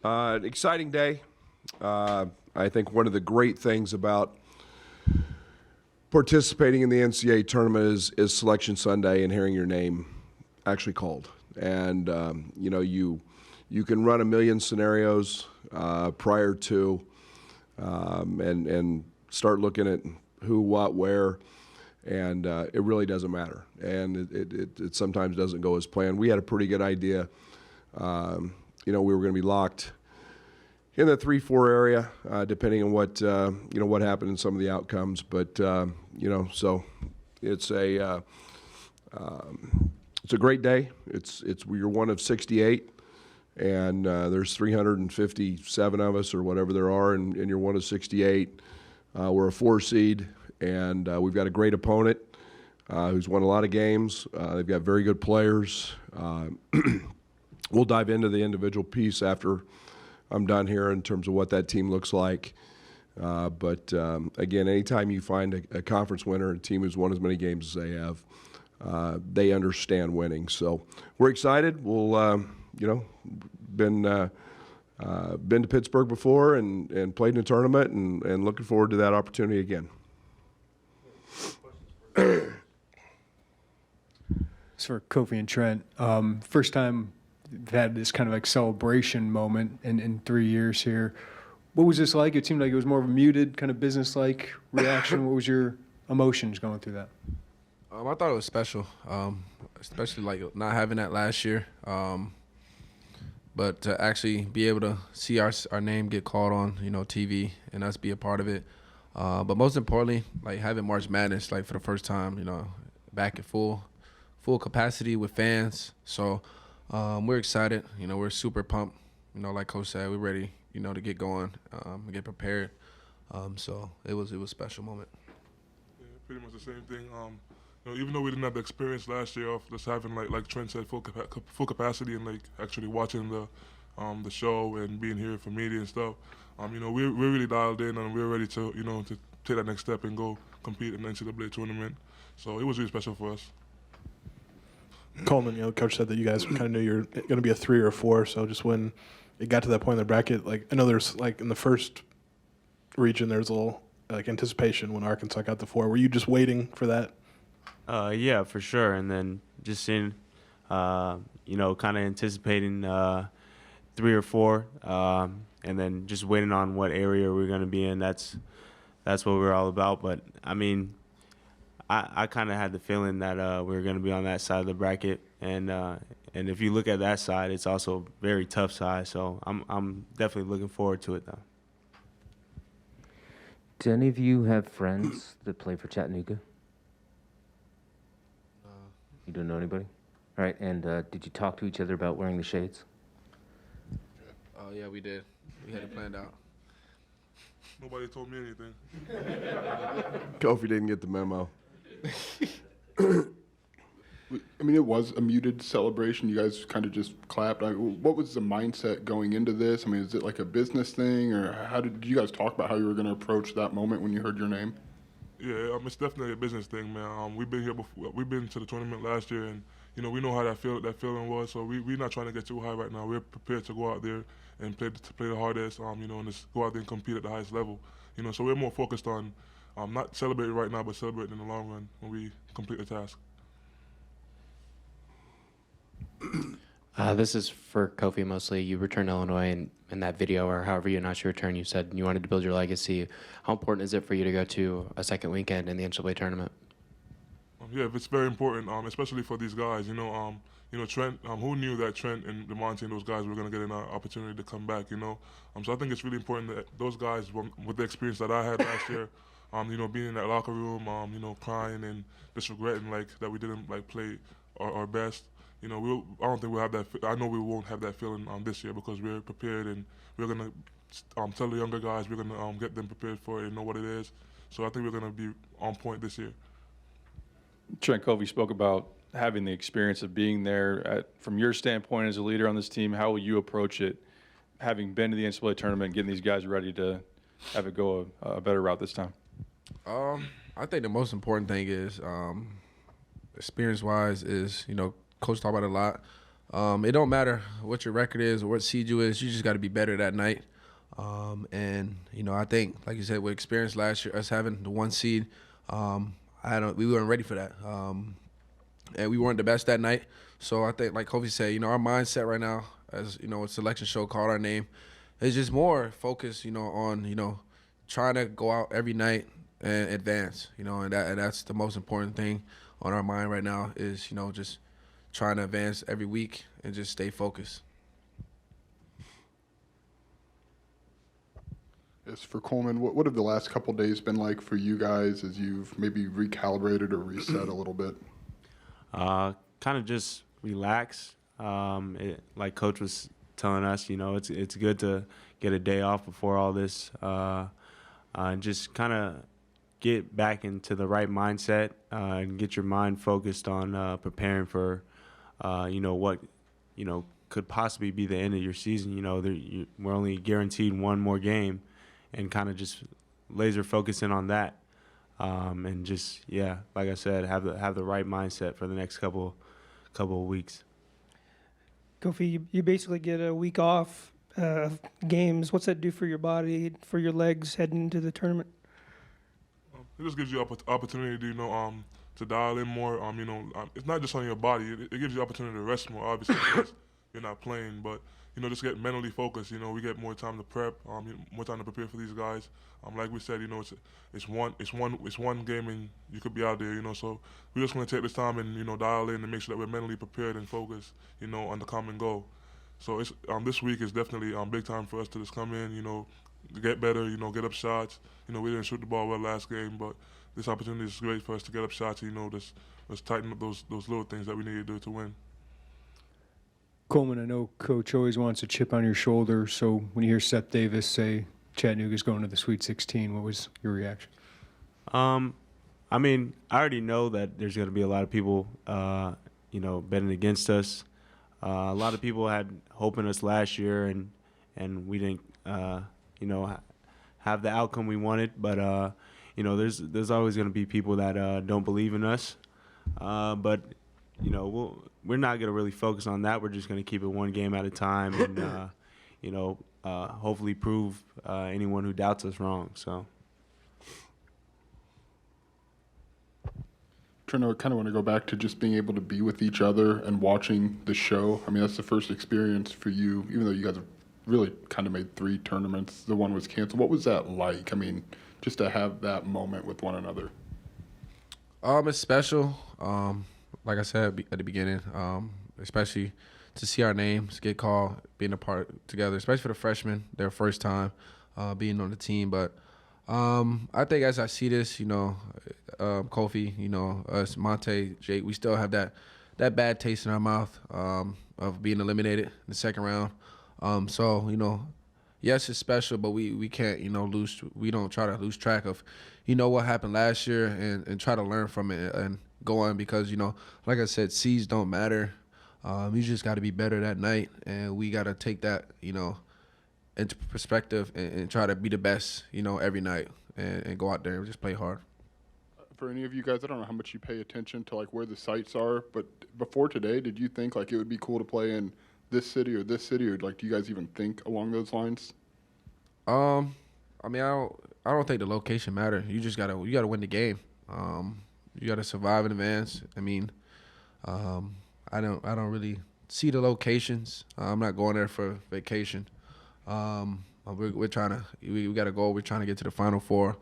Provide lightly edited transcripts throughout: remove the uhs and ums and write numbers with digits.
Exciting day. I think one of the great things about participating in the NCAA tournament is Selection Sunday and hearing your name actually called. And you can run a million scenarios prior to and start looking at who, what, where, and it really doesn't matter. And it sometimes doesn't go as planned. We had a pretty good idea. We were going to be locked in the 3-4 area, depending on what happened in some of the outcomes. But so it's a great day. You're one of 68, and there's 357 of us or whatever there are, and you're one of 68. We're a 4 seed, and we've got a great opponent who's won a lot of games. They've got very good players. We'll dive into the individual piece after I'm done here in terms of what that team looks like. But again, anytime you find a conference winner, a team who's won as many games as they have, they understand winning. So we're excited. We'll, been to Pittsburgh before and played in a tournament and looking forward to that opportunity again. It's for Kofi and Trent. First time we've had this kind of like celebration moment in 3 years here. What was this like? It seemed like it was more of a muted, kind of business-like reaction. What was your emotions going through that? I thought it was special, especially like not having that last year. But to actually be able to see our name get called on, TV and us be a part of it. But most importantly, like having March Madness like for the first time, back at full capacity with fans. So we're excited. We're super pumped. Like Coach said, we're ready, to get going, and get prepared. So it was a special moment. Yeah, pretty much the same thing. Even though we didn't have the experience last year of just having like Trent said, full capacity and like actually watching the show and being here for media and stuff, we're really dialed in and we're ready to to take that next step and go compete in the NCAA tournament. So it was really special for us. Coleman, Coach said that you guys kind of knew you're going to be a 3 or a 4. So just when it got to that point in the bracket, like I know there's like in the first region there's a little like anticipation when Arkansas got the 4. Were you just waiting for that? Yeah, for sure. And then just seeing, kind of anticipating 3 or 4, and then just waiting on what area we're going to be in. That's what we're all about. But I mean, I kind of had the feeling that we were going to be on that side of the bracket, and if you look at that side, it's also a very tough side. So I'm definitely looking forward to it, though. Do any of you have friends that play for Chattanooga? You don't know anybody? All right, and did you talk to each other about wearing the shades? Oh, yeah, we did. We had it planned out. Nobody told me anything. Kofi didn't get the memo. I mean, it was a muted celebration. You guys kind of just clapped. What was the mindset going into this? I mean, is it like a business thing, or did you guys talk about how you were going to approach that moment when you heard your name? Yeah, it's definitely a business thing, man. We've been here before. We've been to the tournament last year, and we know how that feeling was. So we're not trying to get too high right now. We're prepared to go out there and play the hardest. And just go out there and compete at the highest level. So we're more focused on not celebrating right now, but celebrating in the long run when we complete the task. This is for Kofi mostly. You returned to Illinois in that video, or however you announced your return, you said you wanted to build your legacy. How important is it for you to go to a second weekend in the NCAA tournament? Yeah, it's very important, especially for these guys. Trent, who knew that Trent and DeMonte and those guys were going to get an opportunity to come back, So I think it's really important that those guys, with the experience that I had last year, being in that locker room, crying and just regretting that we didn't play our best. I don't think we'll have that. I know we won't have that feeling this year because we're prepared and we're gonna tell the younger guys we're gonna get them prepared for it and know what it is. So I think we're gonna be on point this year. Trent, Kofi spoke about having the experience of being there. From your standpoint as a leader on this team, how will you approach it, having been to the NCAA tournament, getting these guys ready to have it go a better route this time? I think the most important thing is, experience-wise, is Coach talked about it a lot. it don't matter what your record is or what seed you is. You just got to be better that night. And I think, like you said, with experience last year, us having the 1 seed, we weren't ready for that, and we weren't the best that night. So I think, like Kofi said, our mindset right now, as a selection show called our name, is just more focused, on trying to go out every night and advance, and that's the most important thing on our mind right now is just trying to advance every week and just stay focused. Yes, for Coleman, what have the last couple days been like for you guys as you've maybe recalibrated or reset a little bit? Kind of just relax. Like Coach was telling us, it's good to get a day off before all this, and just kind of get back into the right mindset and get your mind focused on preparing for, what, could possibly be the end of your season. We're only guaranteed one more game, and kind of just laser focusing on that, and just like I said, have the right mindset for the next couple of weeks. Kofi, you basically get a week off of games. What's that do for your body, for your legs heading into the tournament? It just gives you opportunity to dial in more. It's not just on your body. It gives you opportunity to rest more, obviously, because you're not playing. But just get mentally focused. We get more time to prep, more time to prepare for these guys. Like we said, it's one game and you could be out there. So we're just gonna take this time and dial in and make sure that we're mentally prepared and focused. On the common goal. So it's this week is definitely big time for us to just come in. Get better. Get up shots. We didn't shoot the ball well last game, but this opportunity is great for us to get up shots. Just tighten up those little things that we need to do to win. Coleman, I know Coach always wants a chip on your shoulder, so when you hear Seth Davis say Chattanooga's going to the Sweet 16, what was your reaction? I mean, I already know that there's going to be a lot of people, betting against us. A lot of people had hope in us last year, and we didn't, have the outcome we wanted. But, there's always going to be people that don't believe in us. But we're not going to really focus on that. We're just going to keep it one game at a time and, hopefully prove anyone who doubts us wrong. So. Trent, I kind of want to go back to just being able to be with each other and watching the show. I mean, that's the first experience for you, even though you guys have really kind of made 3 tournaments. The one was canceled. What was that like? I mean, just to have that moment with one another. It's special. Like I said at the beginning, especially to see our names get called, being a part together, especially for the freshmen, their first time being on the team. But I think as I see this, Kofi, us, Monte, Jake, we still have that bad taste in our mouth of being eliminated in the second round. So, yes, it's special, but we can't, we don't try to lose track of, what happened last year and try to learn from it and go on because, like I said, seeds don't matter. You just got to be better that night, and we got to take that, into perspective and try to be the best, every night and go out there and just play hard. For any of you guys, I don't know how much you pay attention to where the sites are, but before today, did you think it would be cool to play in this city, or do you guys even think along those lines? I mean, I don't think the location matters. You gotta win the game. You gotta survive in advance. I mean, I don't really see the locations. I'm not going there for vacation. We're trying to we got a goal. We're trying to get to the Final Four,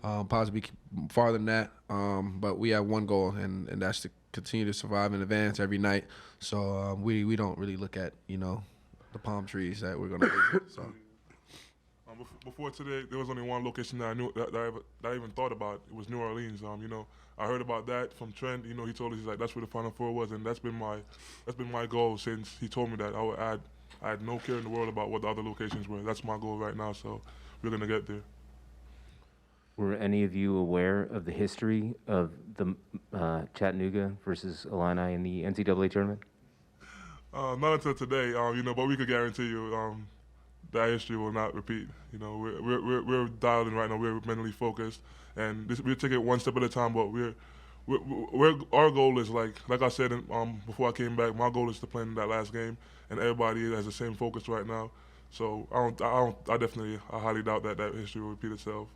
possibly farther than that. But we have one goal, and that's to continue to survive in advance every night. So we don't really look at the palm trees that we're gonna visit. So. Before today, there was only one location that I knew that I even thought about. It was New Orleans. I heard about that from Trent. He told us that's where the Final Four was, and that's been my goal since he told me that. I had no care in the world about what the other locations were. That's my goal right now. So we're gonna get there. Were any of you aware of the history of the Chattanooga versus Illini in the NCAA tournament? Not until today, but we could guarantee you that history will not repeat. We're dialed in right now. We're mentally focused, and we'll take it one step at a time. But we're our goal is like I said before I came back. My goal is to play in that last game, and everybody has the same focus right now. So I definitely highly doubt that history will repeat itself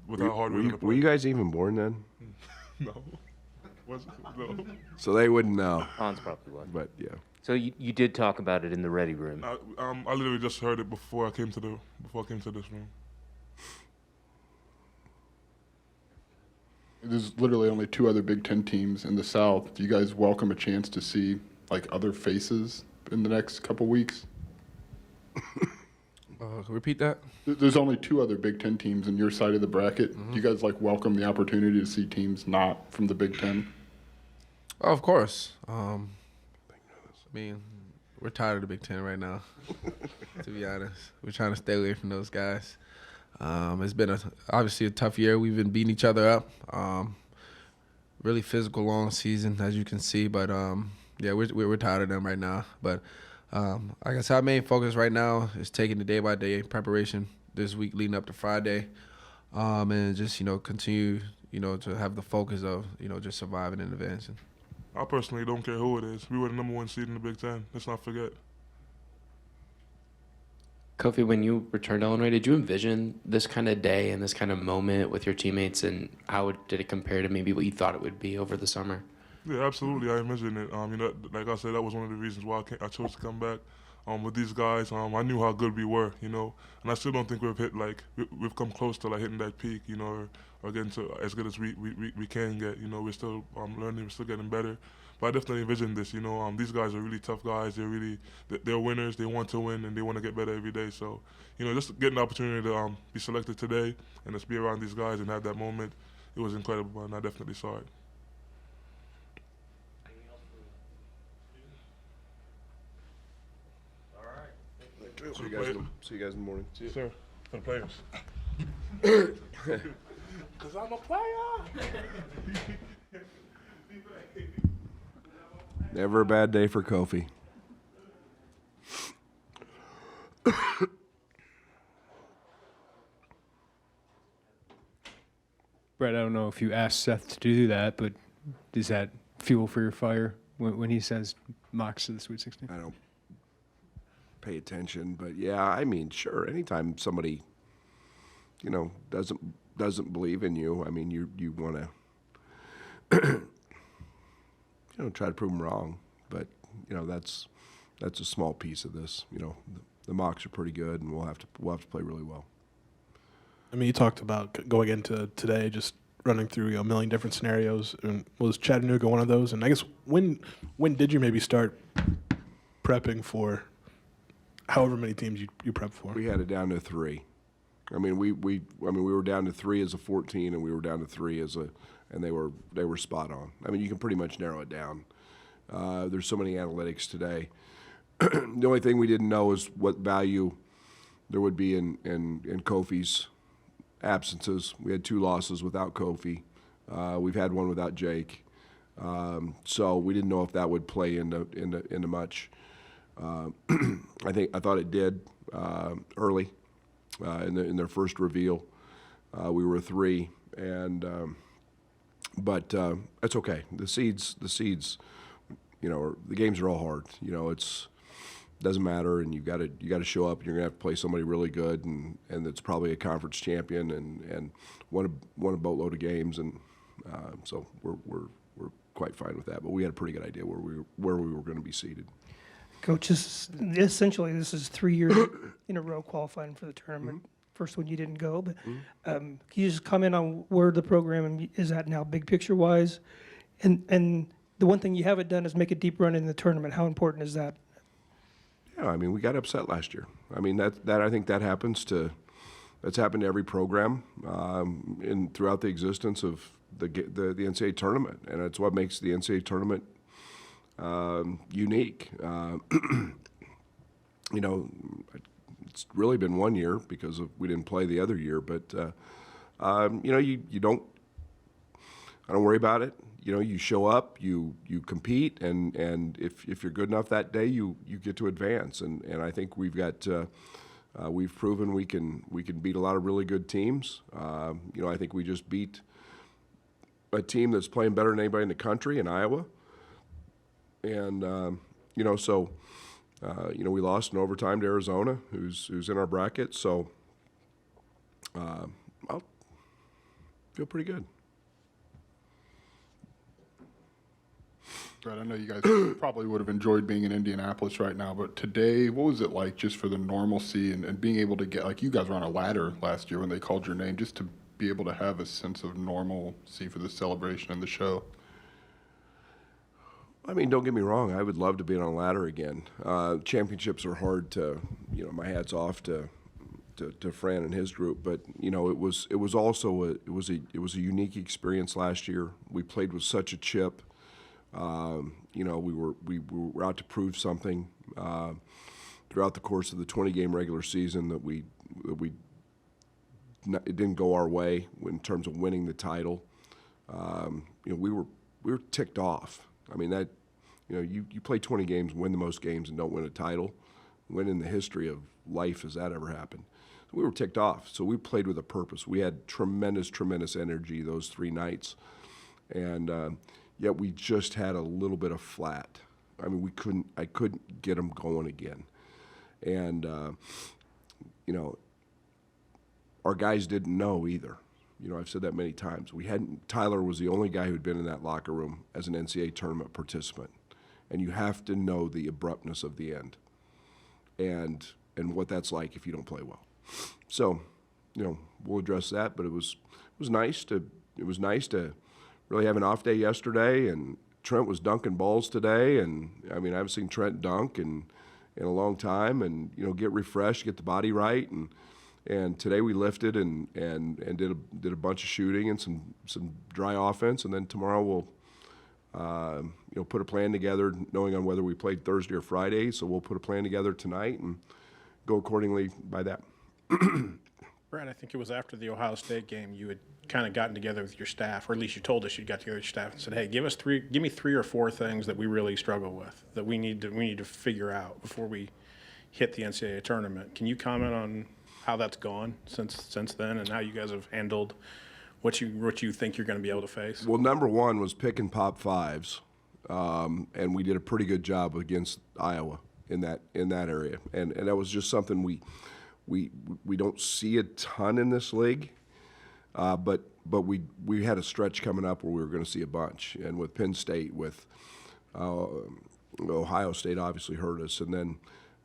with how hard we're going to play. Were you guys even born then? No. No. So they wouldn't know. Hans probably was. But yeah. So you did talk about it in the ready room. I literally just heard it before I came to this room. There's literally only 2 other Big Ten teams in the South. Do you guys welcome a chance to see like other faces in the next couple weeks? Repeat that. There's only 2 other Big Ten teams in your side of the bracket. Mm-hmm. Do you guys like welcome the opportunity to see teams not from the Big Ten? Oh, of course. I mean, we're tired of the Big Ten right now, to be honest. We're trying to stay away from those guys. It's been obviously a tough year. We've been beating each other up. Really physical, long season, as you can see. But, yeah, we're tired of them right now. But, like I said, our main focus right now is taking the day-by-day preparation this week leading up to Friday, and just, continue, to have the focus of, just surviving and advancing. I personally don't care who it is. We were the #1 seed in the Big Ten. Let's not forget. Kofi, when you returned to Illinois, did you envision this kind of day and this kind of moment with your teammates, and how did it compare to maybe what you thought it would be over the summer? Yeah, absolutely. I envisioned it. Like I said, that was one of the reasons why I chose to come back. With these guys, I knew how good we were, and I still don't think we've come close to hitting that peak, or getting to as good as we can get. We're still learning, we're still getting better. But I definitely envisioned this. These guys are really tough guys. They're winners. They want to win and they want to get better every day. So, just getting the opportunity to be selected today and just be around these guys and have that moment, it was incredible, and I definitely saw it. See you guys in the morning. Yes, sir. For the players. Because I'm a player. Never a bad day for Kofi. Brad, I don't know if you asked Seth to do that, but is that fuel for your fire when he says mocks to the Sweet 16? I don't pay attention, but yeah, I mean, sure. Anytime somebody, doesn't believe in you, I mean, you want to, try to prove them wrong. But that's a small piece of this. The mocks are pretty good, and we'll have to play really well. I mean, you talked about going into today, just running through a million different scenarios. And was Chattanooga one of those? And I guess when did you maybe start prepping for however many teams you prep for? We had it down to 3. I mean, we were down to 3 as a 14, and we were down to 3 and they were spot on. I mean, you can pretty much narrow it down. There's so many analytics today. The only thing we didn't know is what value there would be in Kofi's absences. We had 2 losses without Kofi. We've had 1 without Jake. So we didn't know if that would play into much. I thought it did early in their first reveal. We were 3, and but that's okay. The seeds. The games are all hard. It's doesn't matter, and you got to show up. And you're gonna have to play somebody really good, and it's probably a conference champion, and won a boatload of games, and so we're quite fine with that. But we had a pretty good idea where we were going to be seated. Coach, essentially this is 3 years in a row qualifying for the tournament. Mm-hmm. First one you didn't go, but can you just comment on where the program is at now, big picture wise, and the one thing you haven't done is make a deep run in the tournament. How important is that? Yeah, I mean, we got upset last year. I mean, that I think that's happened to every program throughout the existence of the NCAA tournament, and it's what makes the NCAA tournament unique. It's really been 1 year because we didn't play the other year, but you don't. I don't worry about it. You show up, you compete, and if you're good enough that day, you get to advance. And I think we've proven we can beat a lot of really good teams. I think we just beat a team that's playing better than anybody in the country in Iowa. And, we lost in overtime to Arizona, who's in our bracket. So I'll feel pretty good. Brad, I know you guys probably would have enjoyed being in Indianapolis right now, but today, what was it like just for the normalcy and being able to get, like, you guys were on a ladder last year when they called your name, just to be able to have a sense of normalcy for the celebration and the show? I mean, don't get me wrong. I would love to be on a ladder again. Championships are hard to, my hat's off to Fran and his group, but it was also a unique experience last year. We played with such a chip. We were out to prove something throughout the course of the 20-game regular season that it didn't go our way in terms of winning the title. We were ticked off. I mean, that, you play 20 games, win the most games, and don't win a title. When in the history of life has that ever happened? So we were ticked off. So we played with a purpose. We had tremendous, tremendous energy those 3 nights. And yet we just had a little bit of flat. I mean, I couldn't get them going again. And, our guys didn't know either. I've said that many times. Tyler was the only guy who'd been in that locker room as an NCAA tournament participant. And you have to know the abruptness of the end and what that's like if you don't play well. So, we'll address that, but it was nice to really have an off day yesterday, and Trent was dunking balls today, and I mean, I haven't seen Trent dunk in a long time, and get refreshed, get the body right, and today we lifted and did a bunch of shooting and some dry offense, and then tomorrow we'll put a plan together, knowing on whether we played Thursday or Friday. So we'll put a plan together tonight and go accordingly by that. Brad, I think it was after the Ohio State game you had kind of gotten together with your staff, or at least you told us you got together with your staff and said, "Hey, give me 3 or 4 things that we really struggle with, that we need to figure out before we hit the NCAA tournament." Can you comment on how that's gone since then, and how you guys have handled what you think you're going to be able to face? Well, number one was pick and pop fives, and we did a pretty good job against Iowa in that area, and that was just something we don't see a ton in this league, but we had a stretch coming up where we were going to see a bunch, and with Penn State, with Ohio State obviously hurt us, and then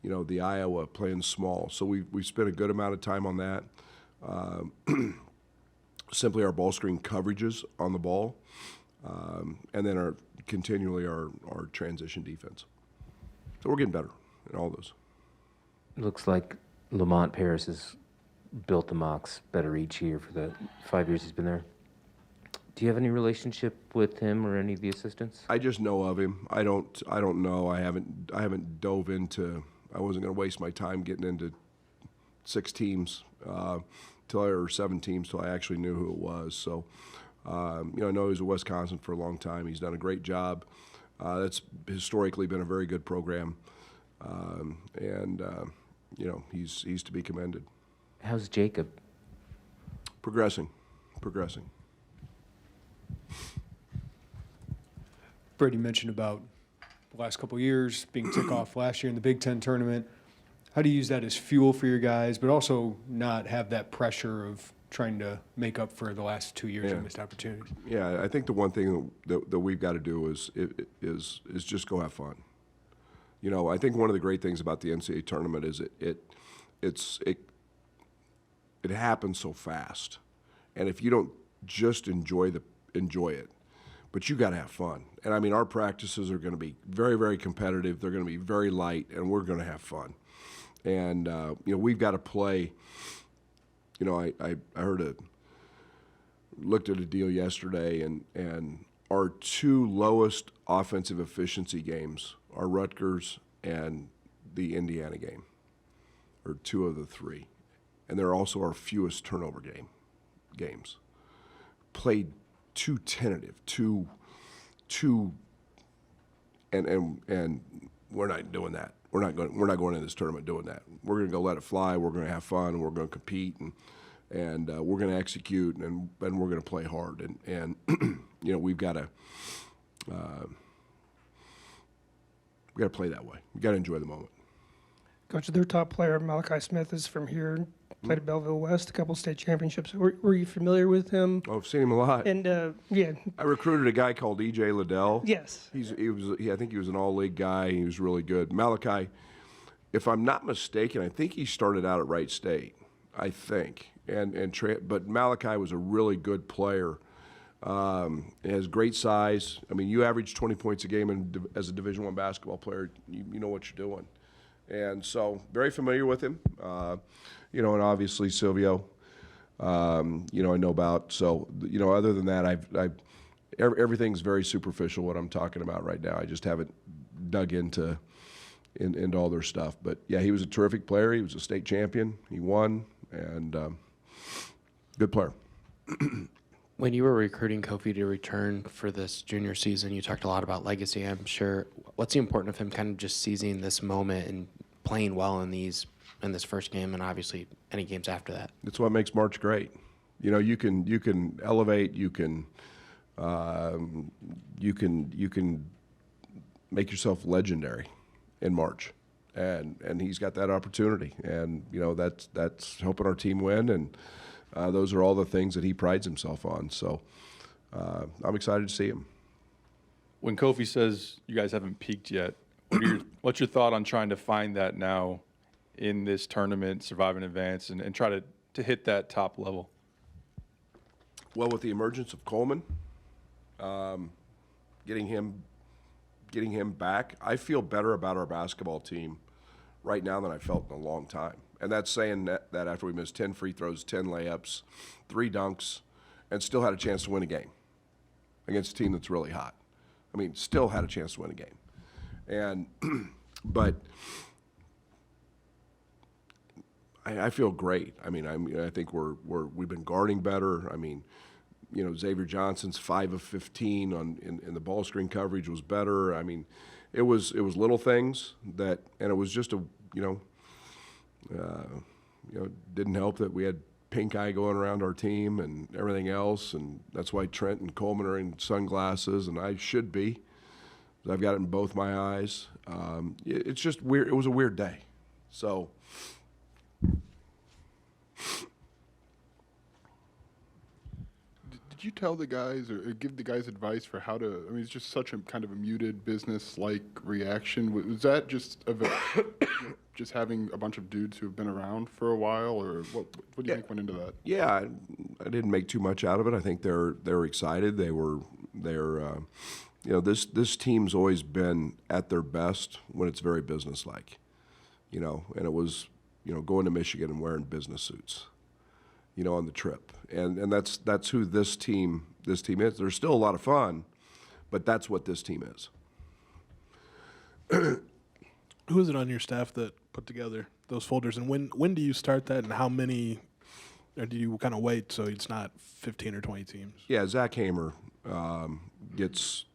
the Iowa playing small. So we spent a good amount of time on that. Simply our ball screen coverages on the ball, and then our transition defense. So we're getting better in all those. Looks like Lamont Paris has built the Mocs better each year for the 5 years he's been there. Do you have any relationship with him or any of the assistants? I just know of him. I don't know. I haven't dove into. I wasn't going to waste my time getting into 6 teams or 7 teams till I actually knew who it was. So, I know he was at Wisconsin for a long time. He's done a great job. That's historically been a very good program, and he's to be commended. How's Jacob? Progressing. Brady mentioned about the last couple of years being tick off last year in the Big Ten tournament. How do you use that as fuel for your guys, but also not have that pressure of trying to make up for the last 2 years of missed opportunities? Yeah, I think the one thing that we've got to do is just go have fun. I think one of the great things about the NCAA tournament is it happens so fast, and if you don't just enjoy it, but you got to have fun. And I mean, our practices are going to be very, very competitive. They're going to be very light, and we're going to have fun. And we've got to play. I looked at a deal yesterday, and our 2 lowest offensive efficiency games are Rutgers and the Indiana game, or 2 of the 3, and they're also our fewest turnover games. Played too tentative, too, and we're not doing that. We're not going into this tournament doing that. We're going to go let it fly. We're going to have fun. And we're going to compete, and we're going to execute, and we're going to play hard. And you know, we've got to play that way. We got to enjoy the moment. Coach, their top player, Malachi Smith, is from here. Played at Belleville West, a couple state championships. Were you familiar with him? Oh, I've seen him a lot. And yeah, I recruited a guy called E.J. Liddell. yes. I think he was an all-league guy. He was really good. Malachi, if I'm not mistaken, I think he started out at Wright State. I think, but Malachi was a really good player. He has great size. I mean, you average 20 points a game as a Division I basketball player. You know what you're doing, and so very familiar with him. You know, and obviously Silvio. You know, I know about. So you know, other than that, everything's very superficial. What I'm talking about right now, I just haven't dug into all their stuff. But yeah, he was a terrific player. He was a state champion. He won, and good player. When you were recruiting Kofi to return for this junior season, you talked a lot about legacy, I'm sure. What's the importance of him kind of just seizing this moment and playing well in this first game and obviously any games after that? That's what makes March great. You know, you can elevate, you can make yourself legendary in March. And he's got that opportunity. And, you know, that's helping our team win, and those are all the things that he prides himself on. So I'm excited to see him. When Kofi says you guys haven't peaked yet, what's your thought on trying to find that now in this tournament, survive in advance, and try to hit that top level? Well, with the emergence of Coleman, getting him back, I feel better about our basketball team right now than I felt in a long time. And that's saying that after we missed 10 free throws, 10 layups, 3 dunks, and still had a chance to win a game against a team that's really hot. I mean, still had a chance to win a game. And but I feel great. I mean, I think we've been guarding better. I mean, you know, Xavier Johnson's 5 of 15 in the ball screen coverage was better. I mean, it was little things and it was just didn't help that we had pink eye going around our team and everything else, and that's why Trent and Coleman are in sunglasses, and I should be. I've got it in both my eyes. It's just weird. It was a weird day. So. Did you tell the guys or give the guys advice for how to? I mean, it's just such a kind of a muted business-like reaction. Was that just just having a bunch of dudes who have been around for a while, or what do you think went into that? Yeah, I didn't make too much out of it. I think they're excited. They're you know, this team's always been at their best when it's very businesslike. You know, and it was, you know, going to Michigan and wearing business suits, you know, on the trip. And that's who this team is. There's still a lot of fun, but that's what this team is. Who is it on your staff that put together those folders, and when do you start that, and how many, or do you kind of wait so it's not 15 or 20 teams? Yeah, Zach Hamer gets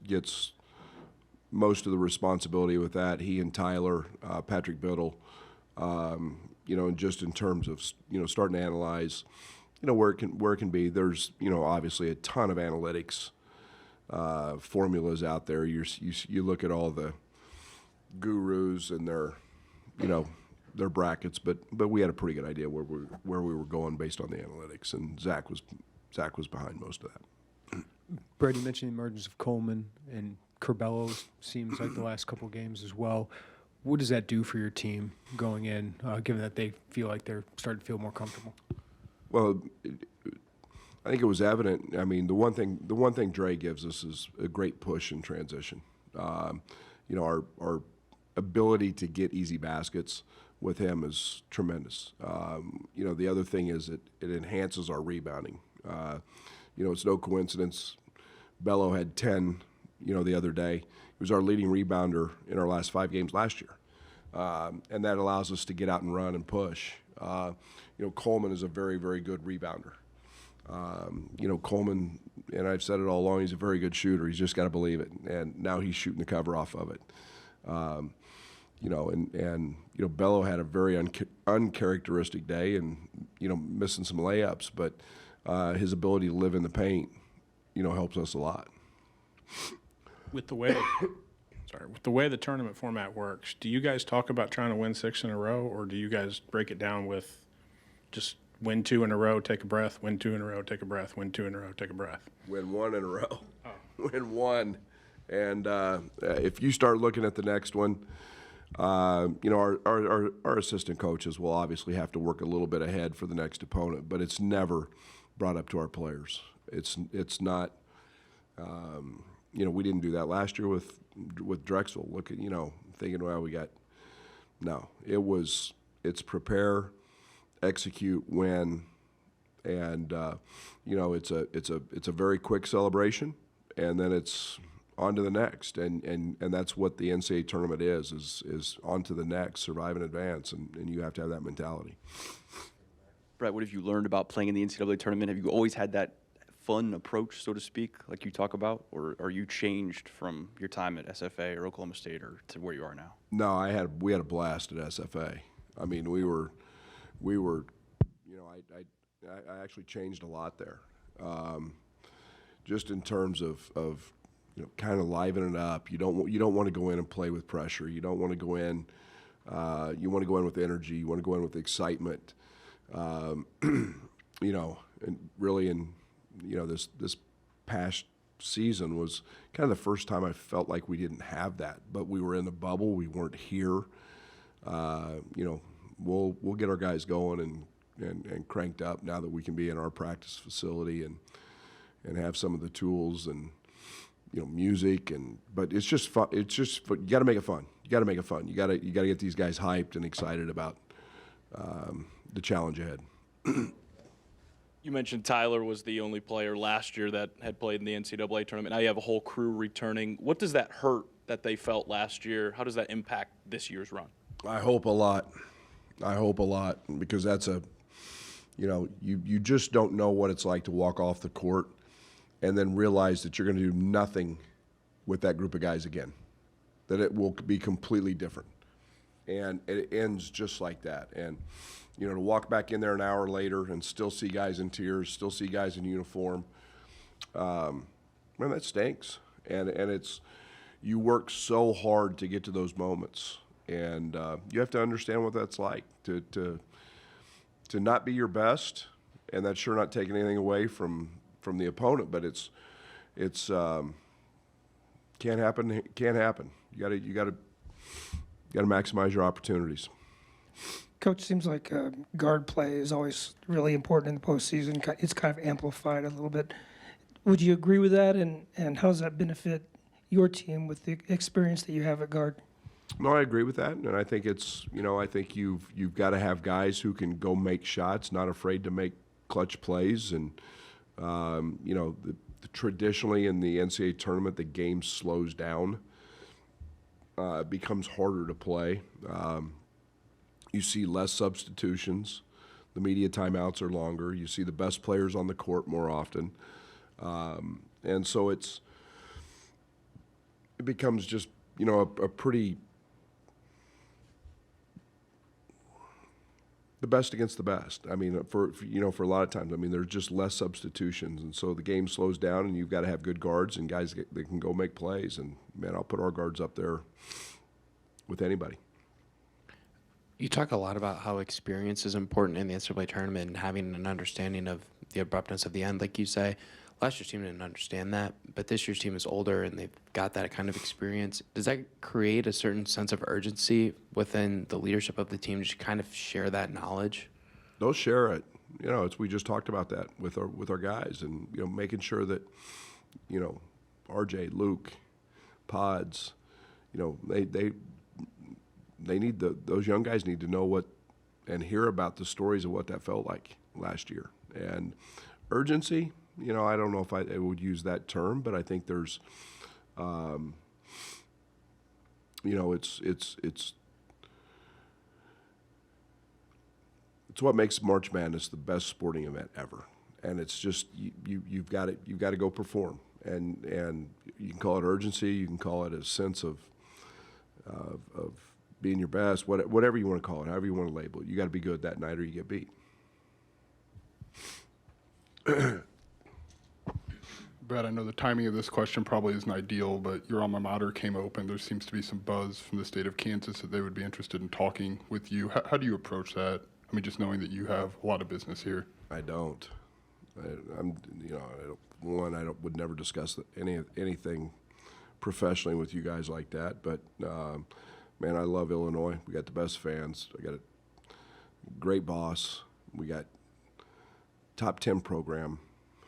most of the responsibility with that. He and Tyler, Patrick Biddle, you know, and just in terms of, you know, starting to analyze, you know, where it can be. There's, you know, obviously a ton of analytics formulas out there. You look at all the gurus and their, you know, their brackets, but we had a pretty good idea where we were going based on the analytics, and Zach was behind most of that. Brad, you mentioned the emergence of Coleman, and Curbelo seems like the last couple games as well. What does that do for your team going in, given that they feel like they're starting to feel more comfortable? Well, I think it was evident. I mean, the one thing Dre gives us is a great push in transition. You know, our ability to get easy baskets with him is tremendous. You know, the other thing is it enhances our rebounding. You know, it's no coincidence Bello had 10, you know, the other day. He was our leading rebounder in our last 5 games last year. And that allows us to get out and run and push. You know, Coleman is a very, very good rebounder. You know, Coleman, and I've said it all along, he's a very good shooter. He's just got to believe it. And now he's shooting the cover off of it. You know, and you know, Bello had a very uncharacteristic day and, you know, missing some layups. But his ability to live in the paint, you know, helps us a lot. With the way, with the way the tournament format works, do you guys talk about trying to win 6 in a row, or do you guys break it down with just win 2 in a row, take a breath, win 2 in a row, take a breath, win 2 in a row, take a breath? Win 1 in a row. Win 1. And if you start looking at the next one, you know, our assistant coaches will obviously have to work a little bit ahead for the next opponent, but it's never brought up to our players. It's not, you know, we didn't do that last year with Drexel. Look at, you know, thinking, well, we got, no. It's prepare, execute, win, and you know, it's a very quick celebration, and then it's on to the next, and that's what the NCAA tournament is on to the next, survive and advance, and you have to have that mentality. Brett, what have you learned about playing in the NCAA tournament? Have you always had that fun approach, so to speak, like you talk about, or are you changed from your time at SFA or Oklahoma State or to where you are now? No, we had a blast at SFA. I mean, we were, you know, I actually changed a lot there, just in terms of you know, kind of livening it up. You don't want to go in and play with pressure. You don't want to go in. You want to go in with energy. You want to go in with excitement. You know, and really, you know, this past season was kind of the first time I felt like we didn't have that. But we were in the bubble. We weren't here. You know, we'll get our guys going and cranked up now that we can be in our practice facility and have some of the tools and, you know, music, but it's just fun. It's just, you got to make it fun. You got to make it fun. You got to get these guys hyped and excited about the challenge ahead. You mentioned Tyler was the only player last year that had played in the NCAA tournament. Now you have a whole crew returning. What does that hurt that they felt last year? How does that impact this year's run? I hope a lot. Because that's you know, you just don't know what it's like to walk off the court and then realize that you're going to do nothing with that group of guys again, that it will be completely different. And it ends just like that. And, you know, to walk back in there an hour later and still see guys in tears, still see guys in uniform, man, that stinks. And it's, you work so hard to get to those moments. And you have to understand what that's like, to not be your best, and that's sure not taking anything away from the opponent, but it's can't happen. You got to maximize your opportunities. Coach, seems like guard play is always really important in the postseason. It's kind of amplified a little bit. Would you agree with that? And how does that benefit your team with the experience that you have at guard? No, I agree with that, and I think it's, you know, I think you've got to have guys who can go make shots, not afraid to make clutch plays, and you know, traditionally in the NCAA tournament, the game slows down. It becomes harder to play. You see less substitutions. The media timeouts are longer. You see the best players on the court more often, and so it becomes just, you know, a pretty. The best against the best. I mean, for you know, for a lot of times, I mean, there's just less substitutions, and so the game slows down, and you've got to have good guards and guys that can go make plays. And man, I'll put our guards up there with anybody. You talk a lot about how experience is important in the NCAA tournament and having an understanding of the abruptness of the end, like you say. Last year's team didn't understand that, but this year's team is older and they've got that kind of experience. Does that create a certain sense of urgency within the leadership of the team to kind of share that knowledge? They'll share it. You know, we just talked about that with our guys, and, you know, making sure that, you know, RJ, Luke, Pods, you know, they need those young guys need to know what and hear about the stories of what that felt like last year. And urgency, you know, I don't know if I would use that term, but I think there's, you know, it's what makes March Madness the best sporting event ever, and it's just you've got to go perform, and you can call it urgency, you can call it a sense of being your best, whatever you want to call it, however you want to label it. You got to be good that night, or you get beat. Brad, I know the timing of this question probably isn't ideal, but your alma mater came open. There seems to be some buzz from the state of Kansas that they would be interested in talking with you. How do you approach that? I mean, just knowing that you have a lot of business here. I don't. I'm, you know, I would never discuss anything professionally with you guys like that. But man, I love Illinois. We got the best fans. I got a great boss. We got top 10 program.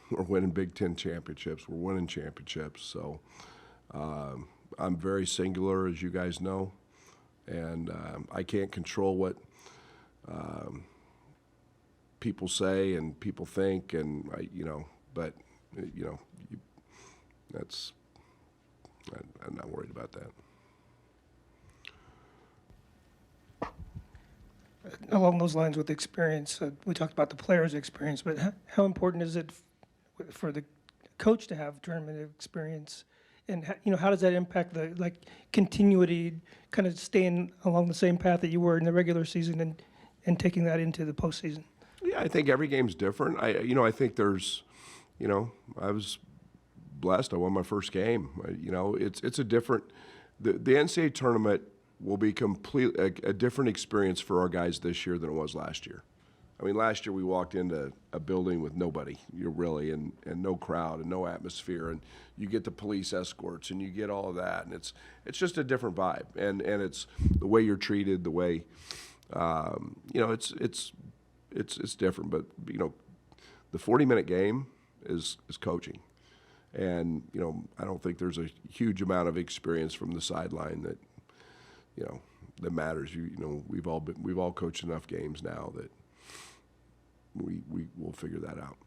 We're winning Big Ten championships. We're winning championships. So I'm very singular, as you guys know, and I can't control what people say and people think, and but that's I'm not worried about that. Along those lines with experience, we talked about the players' experience, but how important is it for the coach to have tournament experience, and how does that impact the continuity, kind of staying along the same path that you were in the regular season and taking that into the postseason? Yeah, I think every game's different. I think there's, I was blessed. I won my first game. It's a different. The NCAA tournament will be a different experience for our guys this year than it was last year. I mean, last year we walked into a building with nobody, and no crowd and no atmosphere, and you get the police escorts and you get all of that, and it's just a different vibe, and it's the way you're treated, the way, it's different. But the 40-minute game is coaching, and I don't think there's a huge amount of experience from the sideline that that matters. We've all coached enough games now that we will figure that out.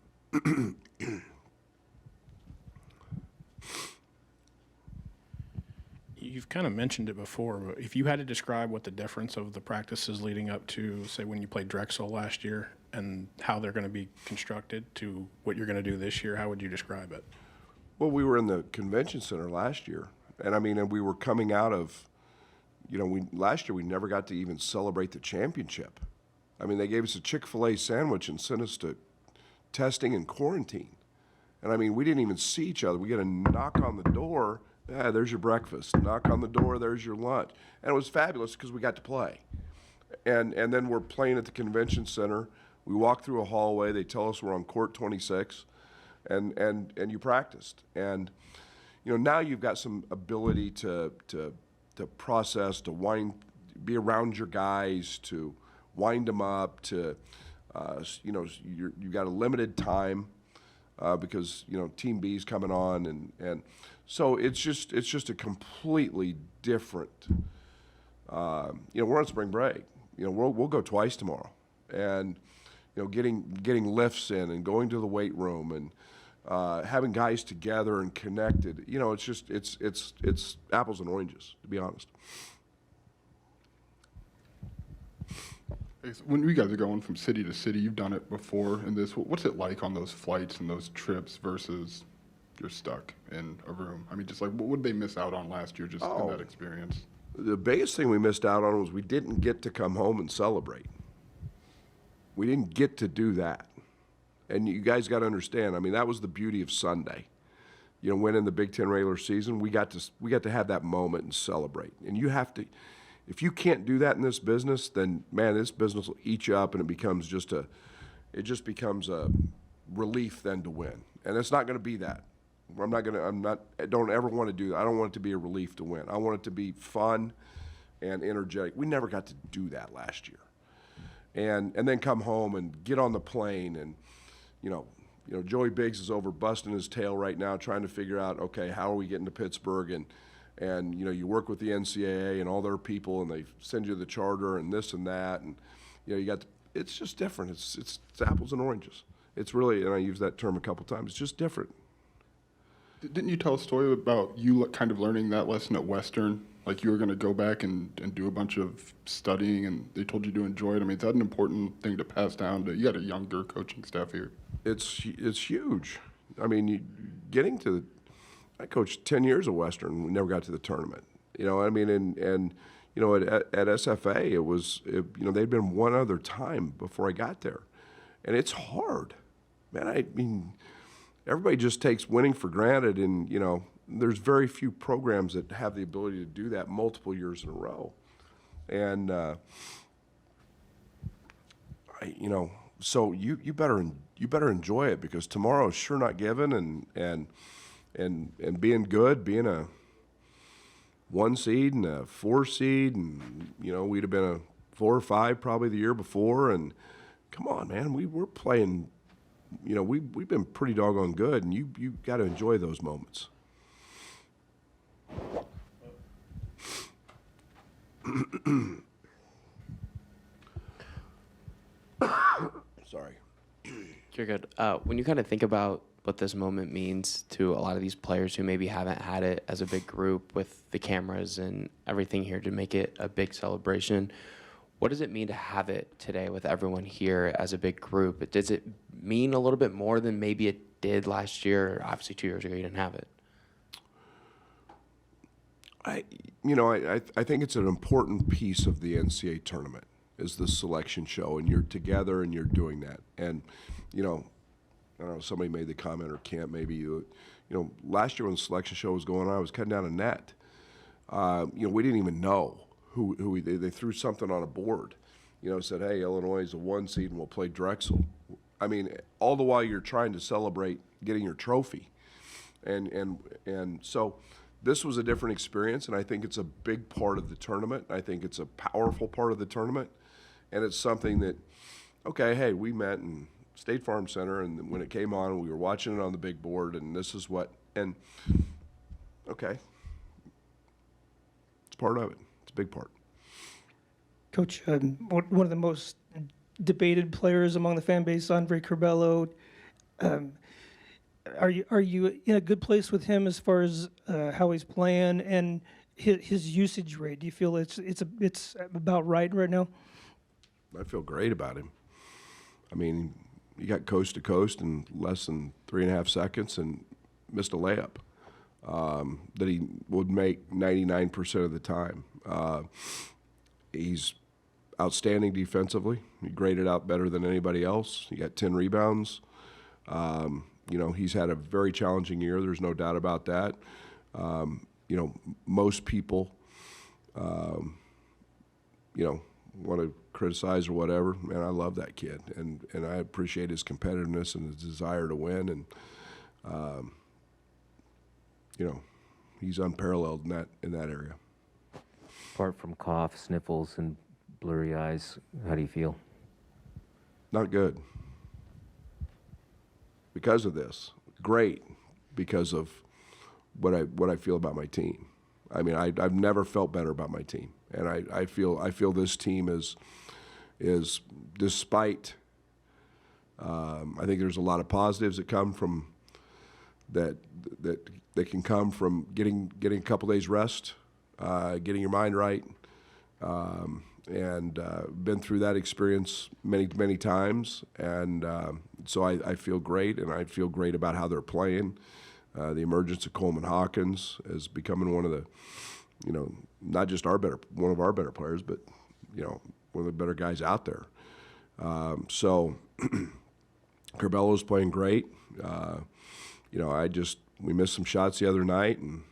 You've kind of mentioned it before, but if you had to describe what the difference of the practices leading up to, say, when you played Drexel last year and how they're going to be constructed to what you're going to do this year, how would you describe it? Well, we were in the convention center last year, and we were coming out of, last year we never got to even celebrate the championship. I mean, they gave us a Chick-fil-A sandwich and sent us to testing and quarantine. And we didn't even see each other. We get a knock on the door. Yeah, there's your breakfast. Knock on the door, there's your lunch. And it was fabulous because we got to play. And then we're playing at the convention center. We walk through a hallway. They tell us we're on court 26, and you practiced. And now you've got some ability to process, to be around your guys, to wind them up, to you've got a limited time because Team B's coming on, and so it's just a completely different. We're on spring break. We'll go twice tomorrow, and getting lifts in and going to the weight room and having guys together and connected. It's apples and oranges, to be honest. When you guys are going from city to city, you've done it before in this. What's it like on those flights and those trips versus you're stuck in a room? What would they miss out on last year just in that experience? The biggest thing we missed out on was we didn't get to come home and celebrate. We didn't get to do that. And you guys got to understand, that was the beauty of Sunday. Winning the Big Ten regular season, we got to have that moment and celebrate. And you have to. If you can't do that in this business, then man, this business will eat you up, and it just becomes a relief then to win. And it's not going to be that. I don't ever want to do that. I don't want it to be a relief to win. I want it to be fun and energetic. We never got to do that last year. And then come home and get on the plane, and Joey Biggs is over busting his tail right now trying to figure out, okay, how are we getting to Pittsburgh, and you work with the NCAA and all their people, and they send you the charter and this and that, and it's just different. It's apples and oranges. It's really, and I use that term a couple times, it's just different. Didn't you tell a story about you kind of learning that lesson at Western? Like you were going to go back and do a bunch of studying, and they told you to enjoy it. Is that an important thing to pass down to? You got a younger coaching staff here. It's huge. I coached 10 years at Western. We never got to the tournament. At SFA, it was, they'd been one other time before I got there. And it's hard. Man, everybody just takes winning for granted, and there's very few programs that have the ability to do that multiple years in a row, and so you better enjoy it, because tomorrow's sure not given, and being good, being a 1 seed and a 4 seed, and we'd have been a 4 or 5 probably the year before, and come on, man, we're playing. We've been pretty doggone good, and you got to enjoy those moments. Sorry. You're good. When you kind of think about what this moment means to a lot of these players who maybe haven't had it as a big group with the cameras and everything here to make it a big celebration, what does it mean to have it today with everyone here as a big group? Does it mean a little bit more than maybe it did last year? Obviously, 2 years ago, you didn't have it. I think it's an important piece of the NCAA tournament is the selection show, and you're together and you're doing that. And, I don't know, somebody made the comment, or Camp maybe, last year when the selection show was going on, I was cutting down a net. We didn't even know who they threw something on a board, said, hey, Illinois is a 1 seed and we'll play Drexel. I mean, all the while you're trying to celebrate getting your trophy. And so this was a different experience, and I think it's a big part of the tournament. I think it's a powerful part of the tournament, and it's something that, okay, hey, we met in State Farm Center, and when it came on, we were watching it on the big board, and this is what, and okay, it's part of it. It's a big part. Coach, one of the most debated players among the fan base, Andre Curbelo. Are you in a good place with him as far as how he's playing and his usage rate? Do you feel it's about right now? I feel great about him. I mean, he got coast to coast in less than 3.5 seconds and missed a layup that he would make 99% of the time. He's outstanding defensively. He graded out better than anybody else. He got 10 rebounds. He's had a very challenging year. There's no doubt about that. Most people, want to criticize or whatever. Man, I love that kid, and I appreciate his competitiveness and his desire to win. And he's unparalleled in that area. Apart from cough, sniffles, and blurry eyes, how do you feel? Not good. Because of this, great, because of what I feel about my team. I mean, I've never felt better about my team, and I feel this team is despite. I think there's a lot of positives that come from that can come from getting a couple days rest, getting your mind right, and been through that experience many times, and so I feel great, and I feel great about how they're playing. The emergence of Coleman Hawkins is becoming one of the, not just one of our better players, but one of the better guys out there. So Curbelo's playing great. We missed some shots the other night, and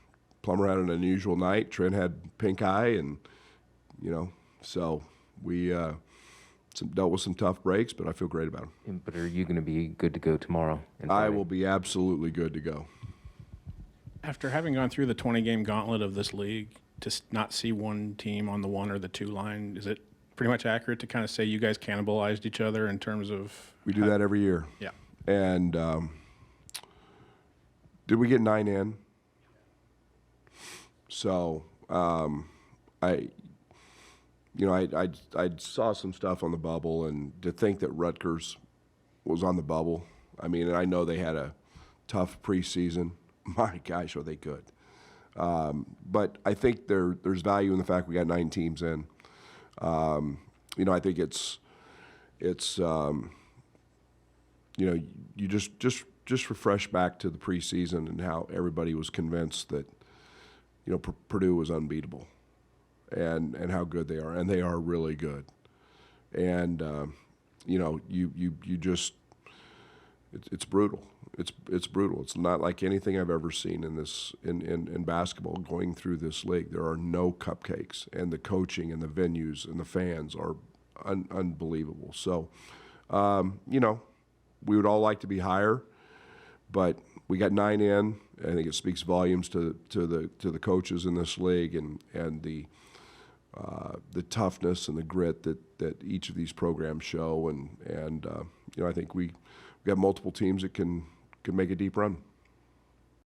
Plummer had an unusual night. Trent had pink eye, and so we dealt with some tough breaks, but I feel great about them. But are you going to be good to go tomorrow? I will be absolutely good to go. After having gone through the 20-game gauntlet of this league, to not see one team on the 1 or the 2 line, is it pretty much accurate to kind of say you guys cannibalized each other in terms of? We do that every year. Yeah. And did we get 9 in? So I saw some stuff on the bubble, and to think that Rutgers was on the bubble, I mean, and I know they had a tough preseason. My gosh, are they good? But I think there's value in the fact we got 9 teams in. I think it's you just refresh back to the preseason and how everybody was convinced that Purdue was unbeatable, and how good they are, and they are really good. And you just it's brutal. It's brutal. It's not like anything I've ever seen in basketball going through this league. There are no cupcakes, and the coaching and the venues and the fans are unbelievable. So, we would all like to be higher, but we got 9 in. I think it speaks volumes to the coaches in this league and the toughness and the grit that each of these programs show. And I think we got multiple teams that can make a deep run.